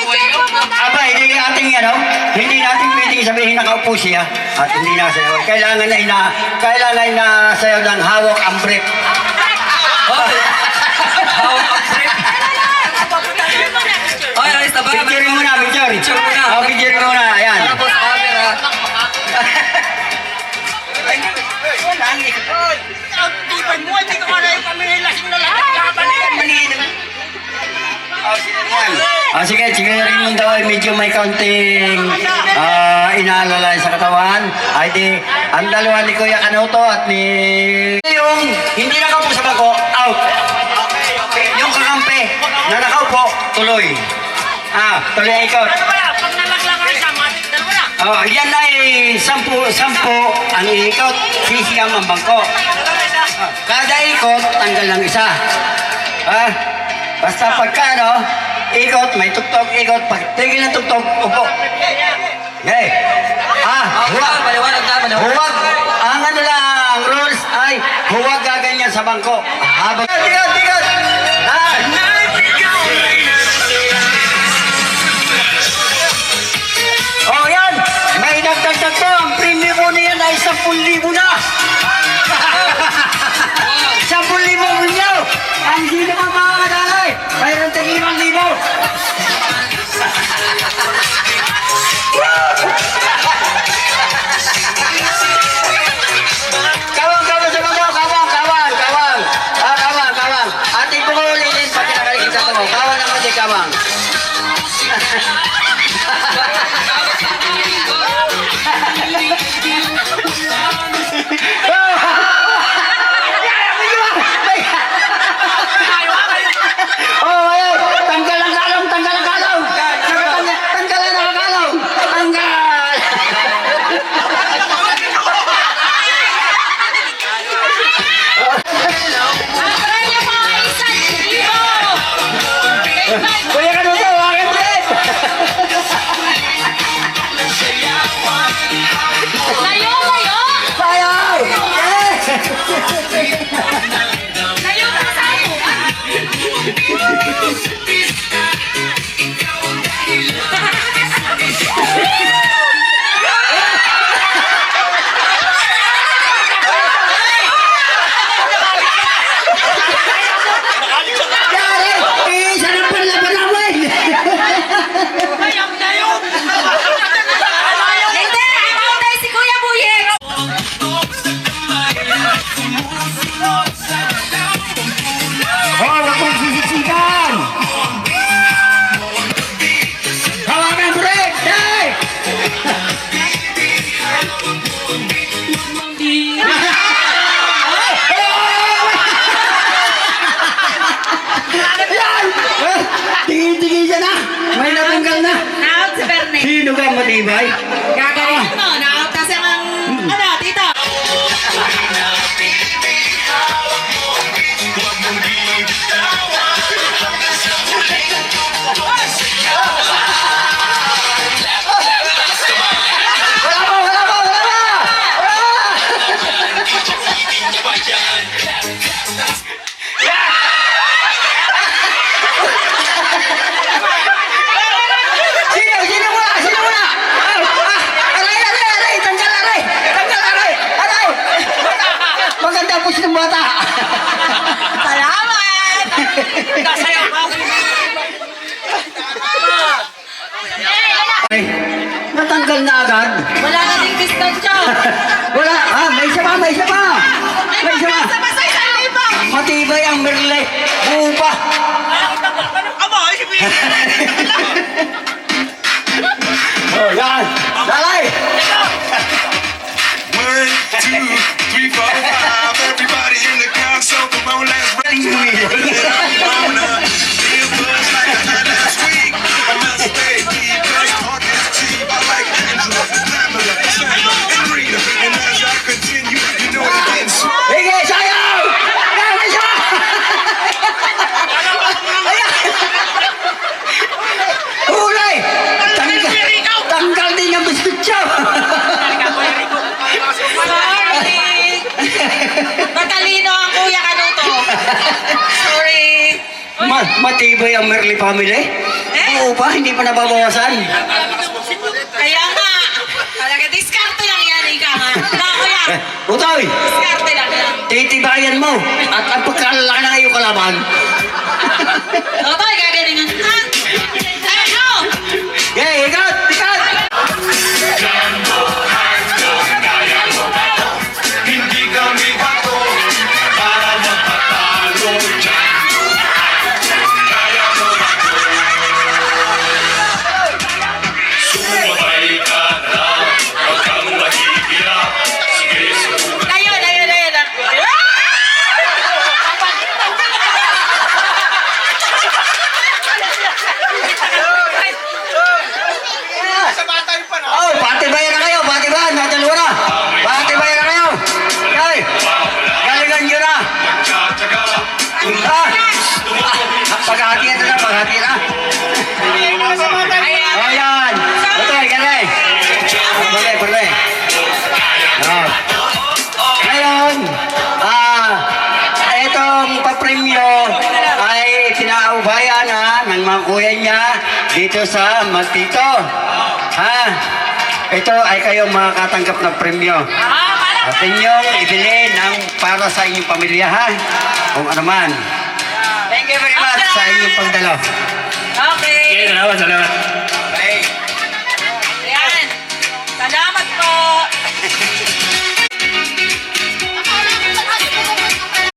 Aba, hindi ating hindi natin pwedeng sabihin nakaupo siya at hindi nasayaw. Kailangan ay nasayaw ng hawak ang brief. Hawak ang brief. Oy, alis na ba? Picturein muna, picture. Picture muna. Picturein muna, ayan. Tapos camera. Sige, rin mo daw ay medyo may kaunting inaalala sa katawan. Ay di, ang dalawa ni Kuya Kanuto at ni... Yung hindi nakaupo sa bako, out. Yung kakampi na nakaupo, tuloy. Tuloy ang ikot. Pag nalaglang ka siya, matik dalawa na. Yan ay 10 ang ikot, sisiyam ang bangko. Kada ikot, tanggal ng isa. Basta pagka ikot, may tuktok, ikot. Pag tigil ng tuktok, upo. Okay. Huwag. Maliwanag na, maliwanag. Huwag. Ang lang, rules ay huwag gaganyan sa bangko. Habang... Tigot! Yan. May nagdagdag to. Ang premium mo na yan ay 10,000 na. 10,000 ninyo. Ang sino ka mga kadalay? Mayroon taging 5,000. Kawang sa mga kawang. Kawang. Ating pumulilin pag kinakaligin sa mo. Kawang naman di kawang. Tanggal ang kalong. Tanggal ang kalong. Kuya Kanuto, bakit ulit? Layo! Sayaw! Layo ka sa ako! Yari! Isa na pala ba namin? Hindi! Ako tayo si Kuya Buyek! Huwag mong sisiksikan! Hawakan break! Hey! Yan! Tingin-tingin siya na! May natanggal na! Na-out si Bernie. Sino ka matibay? Gagalingan mo. Na-out kasi ang... tito? Wala Sino muna? Aray! Tanggal aray! Maganda po ng bata! Salamat! Kasayaw ka. Ay, natanggal na agad. Wala na rin distansya. Wala. May isa pa. Basta-basta isang libang. Matibay ang merle. Buo pa. Yan. Dalay. 1, 2, 3, 4, 5. Everybody in the council, come on, let's bring it. Wanna live just like I had last week. I must stay deep, cause talk is cheap. I like Angela, Pamela, Sandra, and Rita. And as I continue, you know it gets so. Sige, sayaw! Yan, may isa! Ayan! Hulay! Tanggal din ang biscuit siya! Sorry. Matalino ang Kuya Kanuto. Sorry. Matibay ang Merly family. upa, hindi pa nababawasan. Kaya nga. Talaga, diskarte lang yan, ika nga. Nako yan. Utoy, Diskarte lang yan. titibayan mo. At ang pagkalalaki ng iyong kalaban. Otoy, gagalingan. Ha? Ay, no! Okay, ikat, ikat. Hindi kami bato para magpatalo dyan. Kaya mo bato. Sumabay ka na, huwag kang mahihiya. Sige, subukan. Ayun, ayun, ayun. Oh, patibayan na kayo, patibayan. Nadalawa na. Patibayan na kayo. Okay. Galingan nyo na. Magtsatsaga, kung Paghati na, paghati na. Ayan. Utoy, galing. Balik, balik. Ngayon, itong papremyo ay pinaubayan ng mga kuya niya dito sa Magtito. Ha? Ito ay kayong makakatanggap ng premyo. At inyong ibili ng para sa inyong pamilya, ha? Kung ano man. Thank you very much sa inyong pagdalo.